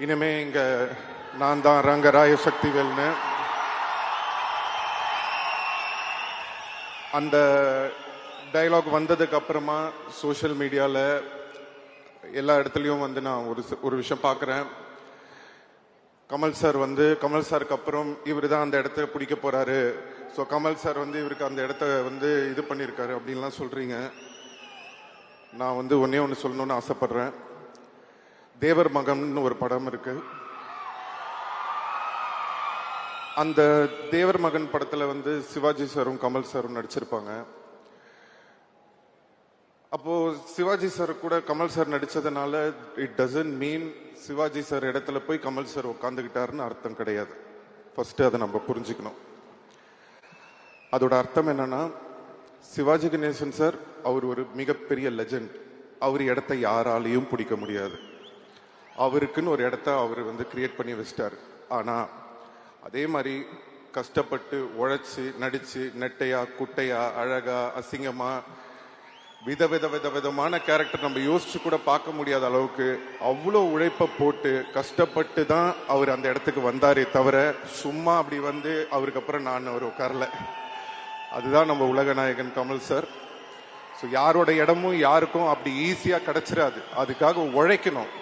இனிமே இங்க நான் தான் ரங்கராய சக்திவேல்னு அந்த டயலாக் வந்ததுக்கு அப்புறமா சோஷியல் மீடியால எல்லா இடத்துலயும் வந்து நான் ஒரு விஷயம் பார்க்குறேன். கமல் சாருக்கு அப்புறம் இவர் தான் அந்த இடத்த பிடிக்க போறாரு. ஸோ கமல் சார் வந்து இவருக்கு அந்த இடத்த வந்து இது பண்ணியிருக்காரு அப்படின்லாம் சொல்றீங்க. நான் வந்து ஒன்னே ஒன்று சொல்லணும்னு ஆசைப்படுறேன். தேவர் மகன் ஒரு படம் இருக்கு. அந்த தேவர் மகன் படத்துல வந்து சிவாஜி சாரும் கமல் சாரும் நடிச்சிருப்பாங்க. அப்போ சிவாஜி சார் கூட கமல் சார் நடிச்சதுனால it doesn't mean Shivaji sir இடத்துல போய் கமல் சார் உட்காந்துக்கிட்டாருன்னு அர்த்தம் கிடையாது. ஃபர்ஸ்ட் அதை நம்ம புரிஞ்சுக்கணும். அதோட அர்த்தம் என்னன்னா, சிவாஜி கணேசன் சார் அவர் ஒரு மிகப்பெரிய லெஜண்ட். அவர் இடத்த யாராலையும் பிடிக்க முடியாது. அவருக்குன்னு ஒரு இடத்த அவர் வந்து கிரியேட் பண்ணி வச்சிட்டாரு. ஆனா அதே மாதிரி கஷ்டப்பட்டு உழைச்சு நடிச்சு நெட்டையா குட்டையா அழகா அசிங்கமா விதமான கேரக்டர் நம்ம யோசிச்சு கூட பார்க்க முடியாத அளவுக்கு அவ்வளோ உழைப்பை போட்டு கஷ்டப்பட்டு தான் அவர் அந்த இடத்துக்கு வந்தாரே தவிர சும்மா அப்படி வந்து அவருக்கு அப்புறம் நான் அவர் உட்காரல. அதுதான் நம்ம உலக நாயகன் கமல் சார். ஸோ யாரோட இடமும் யாருக்கும் அப்படி ஈஸியா கிடைச்சிடாது. அதுக்காக உழைக்கணும்.